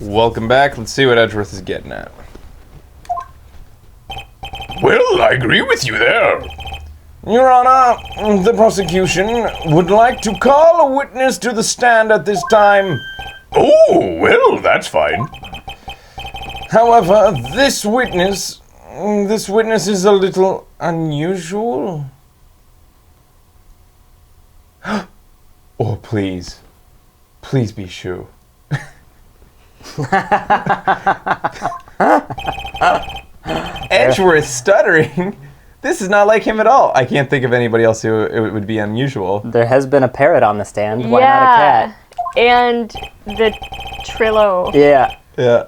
Welcome back. Let's see what Edgeworth is getting at. Well, I agree with you there. Your Honor, the prosecution would like to call a witness to the stand at this time. Oh, well, that's fine. However, this witness is a little unusual. Oh, please. Please be Shu. Edgeworth stuttering. This is not like him at all. I can't think of anybody else who it would be unusual. There has been a parrot on the stand. Why not a cat? And the Trillo. Yeah. Yeah.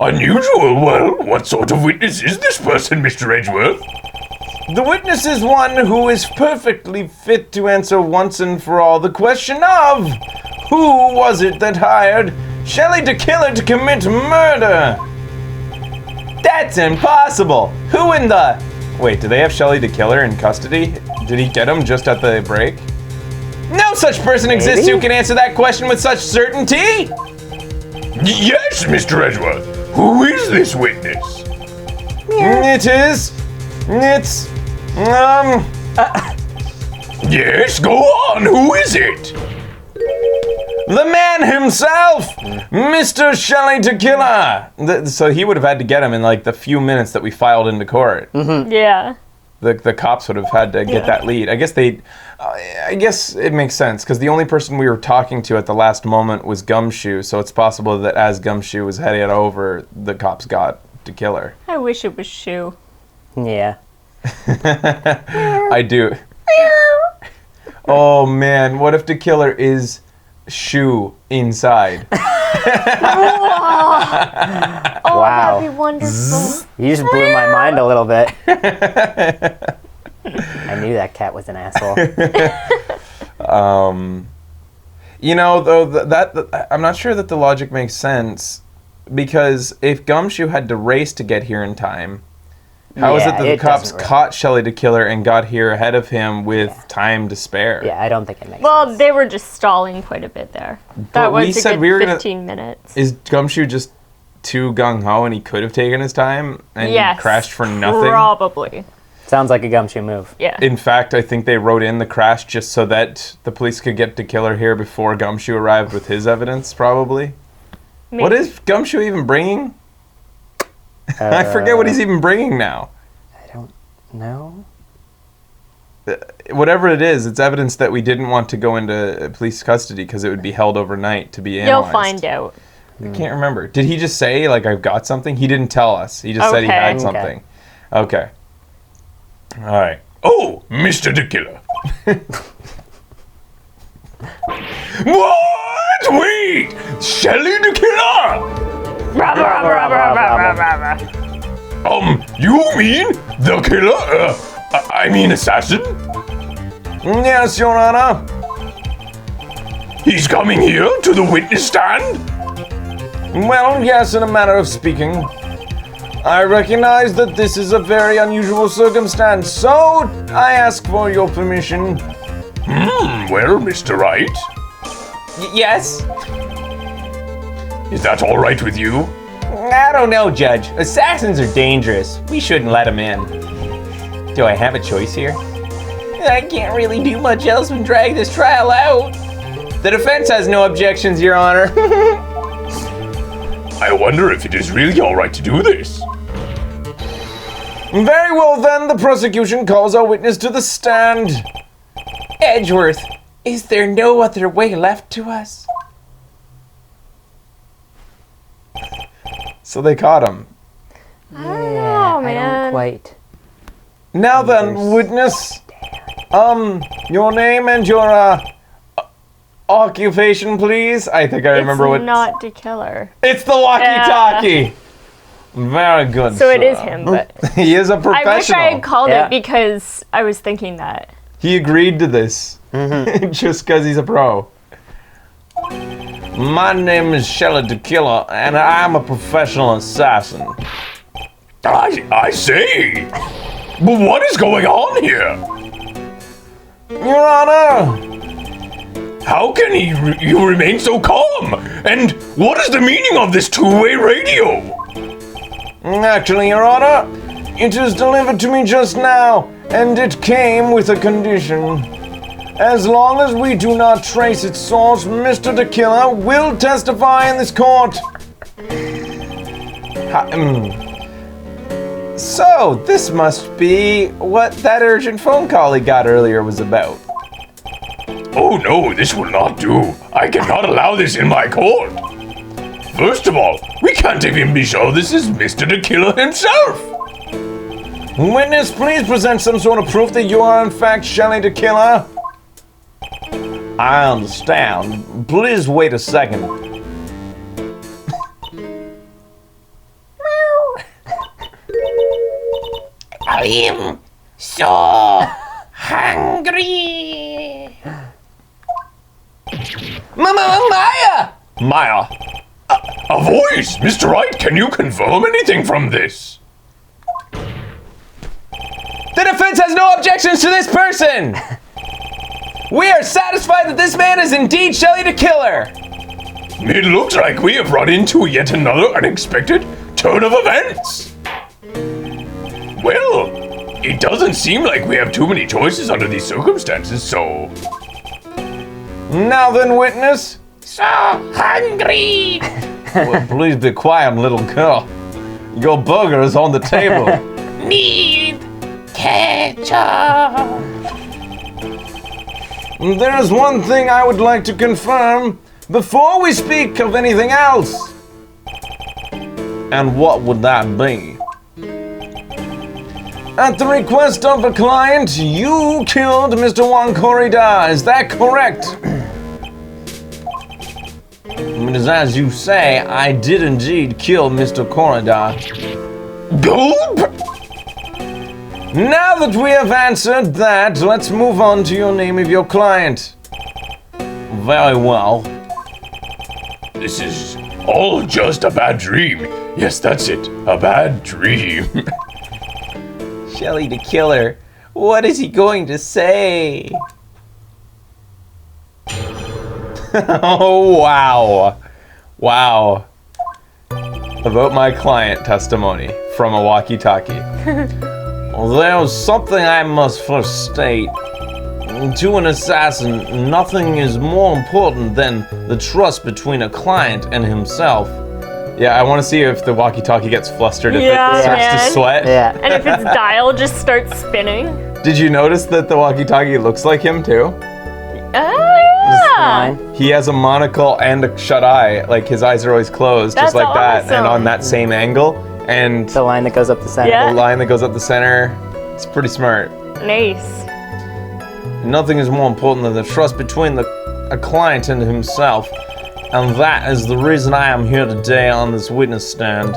Unusual? Well, what sort of witness is this person, Mr. Edgeworth? The witness is one who is perfectly fit to answer once and for all the question of who was it that hired Shelley the Killer to commit murder? That's impossible. Who in the... Wait, do they have Shelley the Killer in custody? Did he get him just at the break? No such person exists who can answer that question with such certainty. Yes, Mr. Edgeworth. Who is this witness? It's... Yes, go on. Who is it? The man himself, Mr. Shelley the Killer. So he would have had to get him in like the few minutes that we filed into court. Yeah. The cops would have had to get that lead. I guess it makes sense because the only person we were talking to at the last moment was Gumshoe. So it's possible that as Gumshoe was headed over, the cops got the killer. I wish it was Shu. Yeah. I do. Oh man, what if the killer is Shu inside? Oh, Wow. that'd be wonderful. You just blew my mind a little bit. I knew that cat was an asshole. You know, though, that I'm not sure that the logic makes sense because if Gumshoe had to race to get here in time, how is it that the cops caught Shelley the Killer and got here ahead of him with time to spare? Yeah, I don't think it makes Well, sense. they were just stalling quite a bit there. That we was a said good we were gonna- 15 minutes. Is Gumshoe just too gung-ho and he could have taken his time and Yes. crashed for nothing? Probably. Sounds like a Gumshoe move. Yeah. In fact, I think they wrote in the crash just so that the police could get the killer here before Gumshoe arrived with his evidence, probably. Maybe. What is Gumshoe even bringing? I forget what he's even bringing now. I don't know. Whatever it is, it's evidence that we didn't want to go into police custody because it would be held overnight to be analyzed. You'll find out. I can't remember. Did he just say, like, I've got something? He didn't tell us. He just said he had Okay. something. Okay. All right. Oh, Mr. the Killer. What? Wait! Shelley the Killer! You mean the killer? I mean assassin? Yes, Your Honor. He's coming here to the witness stand? Well, yes, in a manner of speaking. I recognize that this is a very unusual circumstance, so I ask for your permission. Well, Mr. Wright, Yes? is that all right with you? I don't know, Judge. Assassins are dangerous. We shouldn't let them in. Do I have a choice here? I can't really do much else than drag this trial out. The defense has no objections, Your Honor. I wonder if it is really all right to do this. Very well, then, the prosecution calls our witness to the stand. Edgeworth, is there no other way left to us? So they caught him. I don't know, I man. don't quite. Now then, witness, your name and your, occupation, please? I think I remember it's what... not the killer. It's the walkie-talkie! Very good, So it sir. is him, but He is a I wish professional. I had called Yeah. it because I was thinking that. He agreed to this. Just because he's a pro. My name is Shelley the Killer, and I'm a professional assassin. I say. But what is going on here? Your Honor, How can you remain so calm? And what is the meaning of this two-way radio? Actually, Your Honor, it was delivered to me just now, and it came with a condition. As long as we do not trace its source, Mr. the Killer will testify in this court. So, this must be what that urgent phone call he got earlier was about. Oh no, this will not do. I cannot allow this in my court. First of all, we can't even be sure this is Mr. the Killer himself. Witness, please present some sort of proof that you are in fact Shelley the Killer. I understand. Please wait a second. I am so hungry. Maya! Maya. A voice! Mr. Wright, can you confirm anything from this? The defense has no objections to this person! We are satisfied that this man is indeed Shelley the Killer! It looks like we have run into yet another unexpected turn of events. Well, it doesn't seem like we have too many choices under these circumstances, so... Now then, witness. So hungry. Well, please be quiet, little girl. Your burger is on the table. Need ketchup. There is one thing I would like to confirm before we speak of anything else. And what would that be? At the request of a client, you killed Mr. Wankorida. Is that correct? Because as you say, I did indeed kill Mr. Corrida. Gulp! Now that we have answered that, let's move on to your name of your client. Very well. This is all just a bad dream. Yes, that's it. A bad dream. Shelley the Killer, what is he going to say? Oh, wow. Wow. About my client testimony from a walkie-talkie. Well, there's something I must first state. To an assassin, nothing is more important than the trust between a client and himself. Yeah, I want to see if the walkie-talkie gets flustered if Yeah, it starts to man. sweat. Yeah. And if its dial just starts spinning. Did you notice that the walkie-talkie looks like him too? Oh, yeah. Fine. He has a monocle and a shut eye. Like his eyes are always closed, just That's like that, and awesome. on that same angle. And The line that goes up the center. Yeah. the line that goes up the center. It's pretty smart. Nice. Nothing is more important than the trust between a client and himself. And that is the reason I am here today on this witness stand.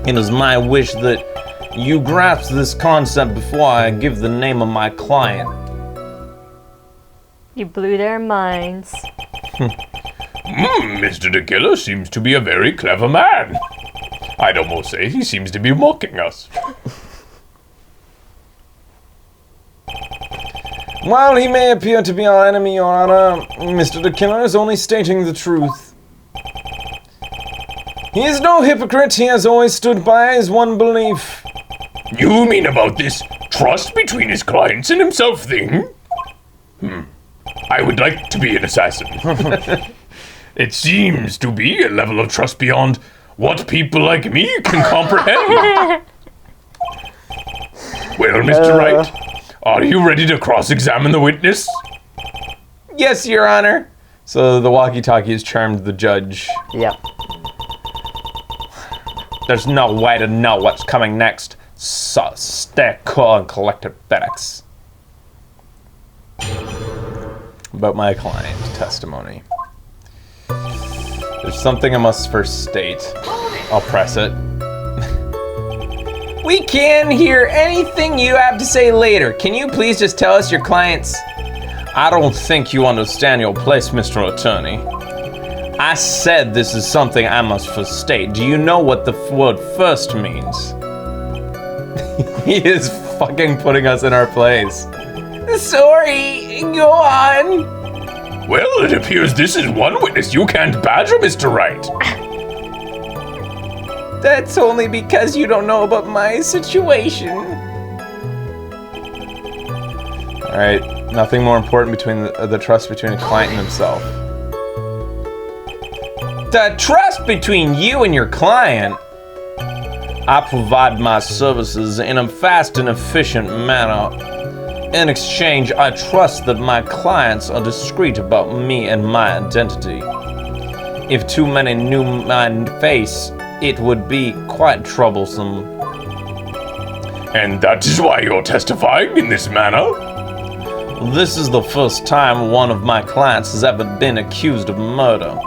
It is my wish that you grasp this concept before I give the name of my client. You blew their minds. Mr. the Killer seems to be a very clever man. I'd almost say he seems to be mocking us. While he may appear to be our enemy, Your Honor, Mr. the Killer is only stating the truth. He is no hypocrite. He has always stood by his one belief. You mean about this trust between his clients and himself thing? I would like to be an assassin. It seems to be a level of trust beyond what people like me can comprehend. Well, Mr. Wright, are you ready to cross-examine the witness? Yes, Your Honor. So the walkie-talkie has charmed the judge. Yep. There's no way to know what's coming next. So stay cool and collect your FedEx. About my client testimony. There's something I must first state. I'll press it. We can hear anything you have to say later. Can you please just tell us your clients? I don't think you understand your place, Mr. Attorney. I said this is something I must first state. Do you know what the word first means? He is fucking putting us in our place. Sorry, go on. Well, it appears this is one witness you can't badger, Mr. Wright. That's only because you don't know about my situation. All right, nothing more important between the trust between a client and himself. The trust between you and your client. I provide my services in a fast and efficient manner. In exchange, I trust that my clients are discreet about me and my identity. If too many knew my face, it would be quite troublesome. And that is why you're testifying in this manner? This is the first time one of my clients has ever been accused of murder.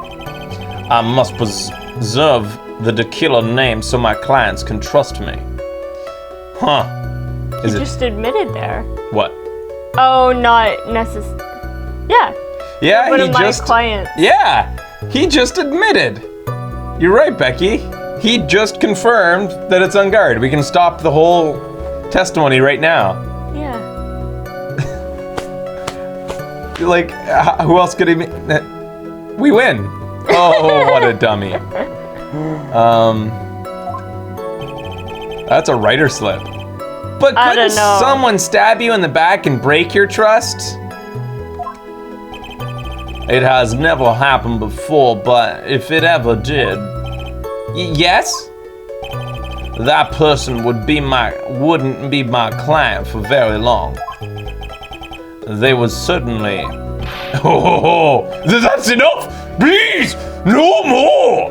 I must preserve the killer name so my clients can trust me. Huh. Is You it just admitted there. what? Oh, not necessarily. Yeah. Yeah, One he of my just clients. Yeah, he just admitted. You're right, Becky. He just confirmed that it's on guard. We can stop the whole testimony right now. Yeah. Like, who else could he be? We win. Oh, what a dummy. That's a writer slip. But I couldn't don't know. someone stab you in the back and break your trust? It has never happened before, but if it ever did, yes? That person wouldn't be my client for very long. They would certainly. Oh, that's enough! Please, no more!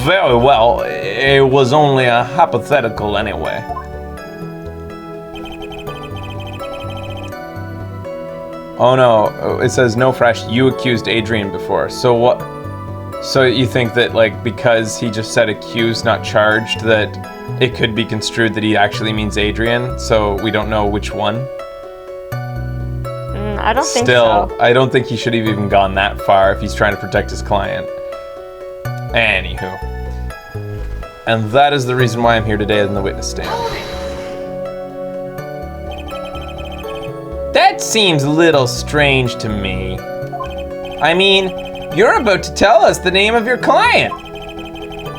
Very well. It was only a hypothetical anyway. Oh no, it says no fresh. You accused Adrian before. So what? So you think that like because he just said accused, not charged, that it could be construed that he actually means Adrian? So we don't know which one. I don't think Still, so. I don't think he should have even gone that far if he's trying to protect his client. Anywho. And that is the reason why I'm here today in the witness stand. That seems a little strange to me. I mean, you're about to tell us the name of your client.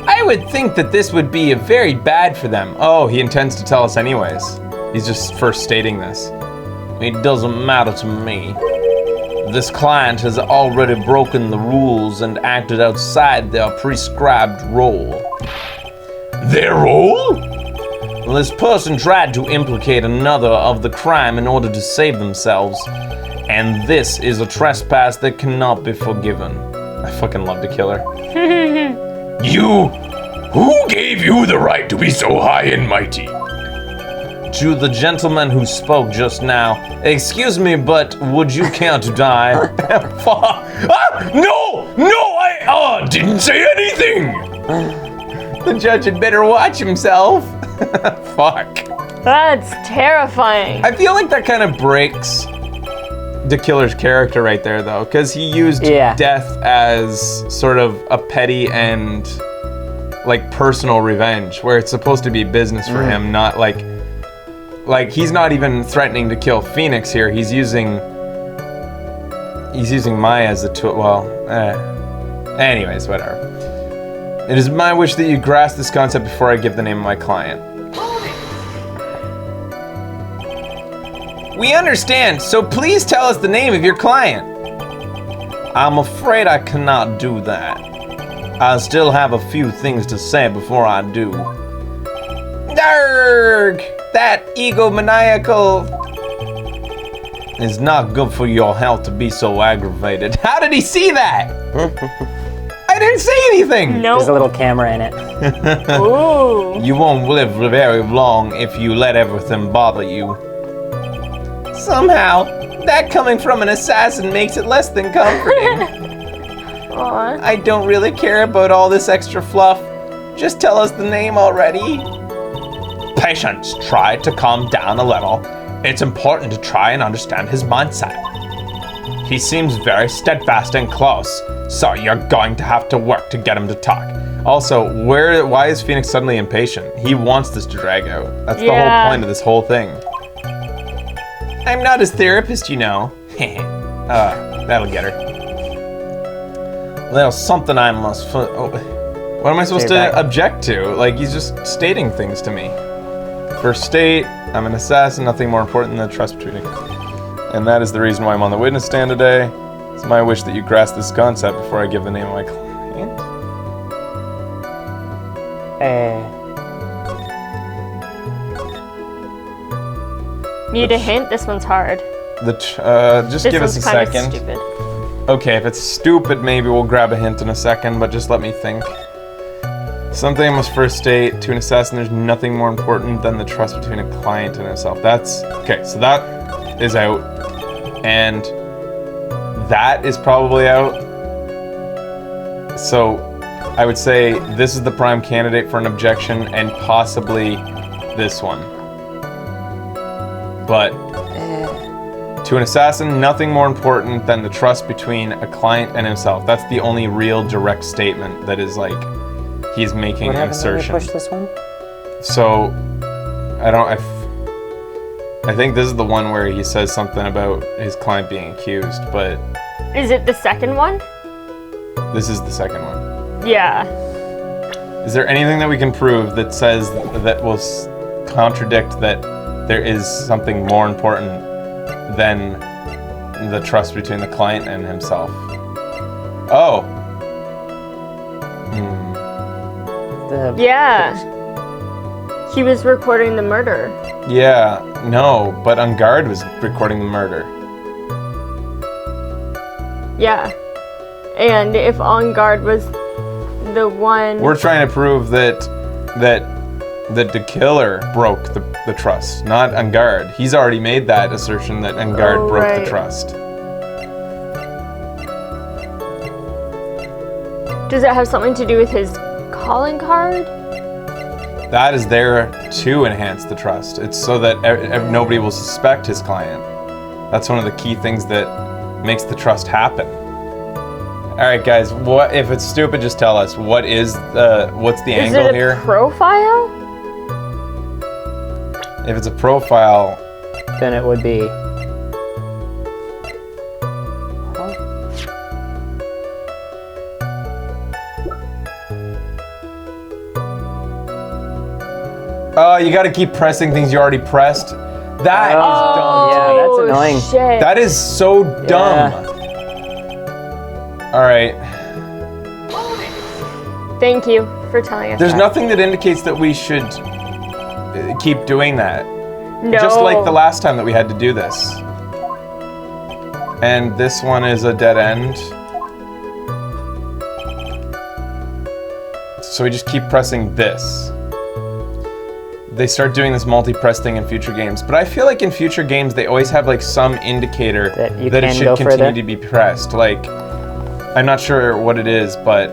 I would think that this would be very bad for them. Oh, he intends to tell us anyways. He's just first stating this. It doesn't matter to me. This client has already broken the rules and acted outside their prescribed role. Their role? This person tried to implicate another of the crime in order to save themselves, and this is a trespass that cannot be forgiven. I fucking love the killer. You? Who gave you the right to be so high and mighty? To the gentleman who spoke just now, excuse me, but would you care to die? No, I didn't say anything. The judge had better watch himself. Fuck. That's terrifying. I feel like that kind of breaks the killer's character right there, though, because he used death as sort of a petty and like personal revenge, where it's supposed to be business for him, not like he's not even threatening to kill Phoenix here. He's using Maya as a tool. Well, anyways, whatever. It is my wish that you grasp this concept before I give the name of my client. We understand, so please tell us the name of your client. I'm afraid I cannot do that. I still have a few things to say before I do. Darg! That egomaniacal is not good for your health to be so aggravated. How did he see that? I didn't say anything. Nope. There's a little camera in it. Ooh. You won't live very long if you let everything bother you. Somehow, that coming from an assassin makes it less than comforting. Aw. I don't really care about all this extra fluff. Just tell us the name already. Patience, try to calm down a little. It's important to try and understand his mindset. He seems very steadfast and close, so you're going to have to work to get him to talk. Also, why is Phoenix suddenly impatient? He wants this to drag out. That's the whole point of this whole thing. I'm not his therapist, you know. That'll get her. There's something I must... Oh, what am I supposed Stay to back. object to? Like, he's just stating things to me. First state, I'm an assassin, nothing more important than the trust between us. And that is the reason why I'm on the witness stand today. It's my wish that you grasp this concept before I give the name of my client. Need a hint? This one's hard. Just This give us one's a kind second. of stupid. Okay, if it's stupid, maybe we'll grab a hint in a second, but just let me think. Something I must first state, to an assassin, there's nothing more important than the trust between a client and himself. Okay, so that is out. And that is probably out. So I would say this is the prime candidate for an objection, and possibly this one. But to an assassin, nothing more important than the trust between a client and himself. That's the only real direct statement that is like he's making What an happened when we assertion. pushed this one? So I think this is the one where he says something about his client being accused, but Is it the second one? this is the second one. Yeah. Is there anything that we can prove that says that will contradict that there is something more important than the trust between the client and himself? Oh. Yeah. He was recording the murder. Yeah, no, but On Guard was recording the murder. Yeah. And if On Guard was the one... We're trying to prove that the killer broke the trust, not On Guard. He's already made that assertion that On Guard Oh, broke the right. trust. Does it have something to do with his calling card? That is there to enhance the trust. It's so that nobody will suspect his client. That's one of the key things that makes the trust happen. All right, guys. What if it's stupid? Just tell us. What's the Is angle it a here? profile? If it's a profile, Then it would be. oh, you got to keep pressing things you already pressed. That is dumb. Yeah, that's annoying. Shit. That is so dumb. All right. Thank you for telling us There's that. nothing that indicates that we should keep doing that. No. Just like the last time that we had to do this. And this one is a dead end. So we just keep pressing this. They start doing this multi-press thing in future games. But I feel like in future games, they always have like some indicator That you it can should go continue further? to be pressed. Like, I'm not sure what it is, but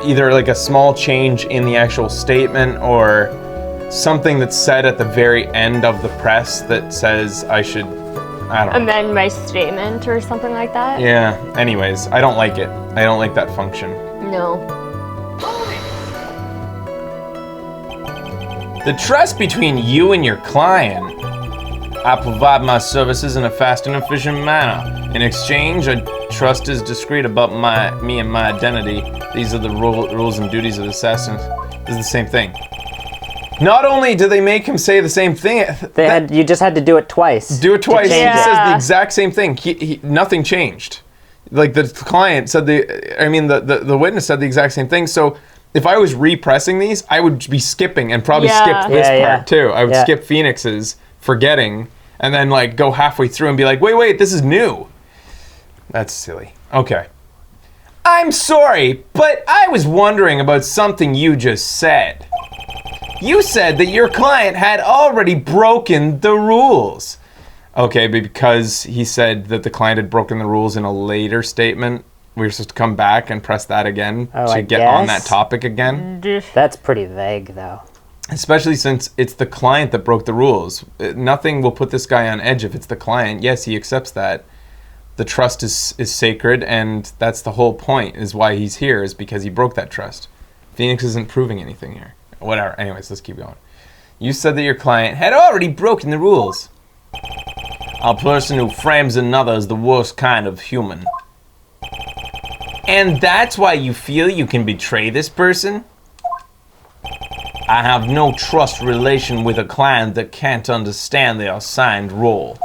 either like a small change in the actual statement or something that's said at the very end of the press that says I don't know. Amend my statement or something like that? Yeah, anyways, I don't like it. I don't like that function. No. The trust between you and your client. I provide my services in a fast and efficient manner. In exchange, a trust is discreet about me and my identity. These are the rules and duties of assassins. This is the same thing. Not only do they make him say the same thing, You just had to do it twice. do it twice. He change it. says the Yeah. exact same thing. Nothing changed. Like the client said the witness said the exact same thing. So if I was repressing these, I would be skipping and probably Yeah. skip this Yeah, yeah. part too. I would Yeah. skip Phoenix's forgetting and then like go halfway through and be like, wait, this is new. That's silly. Okay. I'm sorry, but I was wondering about something you just said. You said that your client had already broken the rules. Okay, but because he said that the client had broken the rules in a later statement, we were supposed to come back and press that again Oh, to I get on that guess. topic again. That's pretty vague, though. Especially since it's the client that broke the rules. Nothing will put this guy on edge if it's the client. Yes, he accepts that. The trust is sacred, and that's the whole point, is why he's here, is because he broke that trust. Phoenix isn't proving anything here. Whatever. Anyways, let's keep going. You said that your client had already broken the rules. A person who frames another as the worst kind of human. And that's why you feel you can betray this person? I have no trust relation with a client that can't understand their assigned role.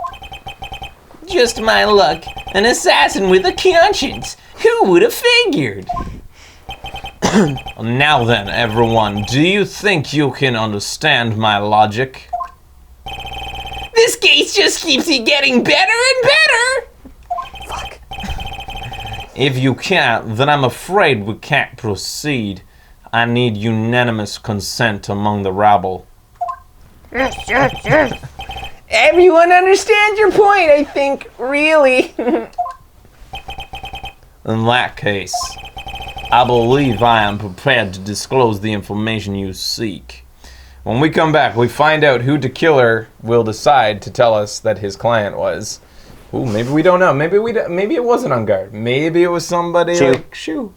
Just my luck. An assassin with a conscience. Who would have figured? Now then, everyone, do you think you can understand my logic? This case just keeps getting better and better. If you can't, then I'm afraid we can't proceed. I need unanimous consent among the rabble. Everyone understands your point, I think. Really. In that case, I believe I am prepared to disclose the information you seek. When we come back, we find out who the killer will decide to tell us that his client was. Ooh, maybe we don't know. Maybe maybe it wasn't on guard. Maybe it was somebody Shoo. like Shoo.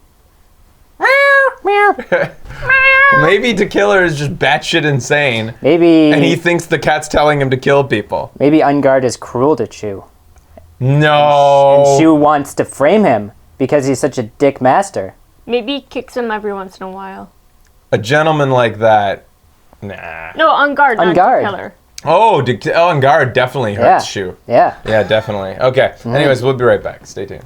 Maybe the killer is just batshit insane, Maybe and he thinks the cat's telling him to kill people. maybe Ungard is cruel to Chew. No. And Chew wants to frame him because he's such a dick master. Maybe he kicks him every once in a while. A gentleman like that. Nah. No, on guard, On not guard. killer. Oh, on guard definitely hurts Shoo. Yeah. Yeah, definitely. Okay. Anyways, we'll be right back. Stay tuned.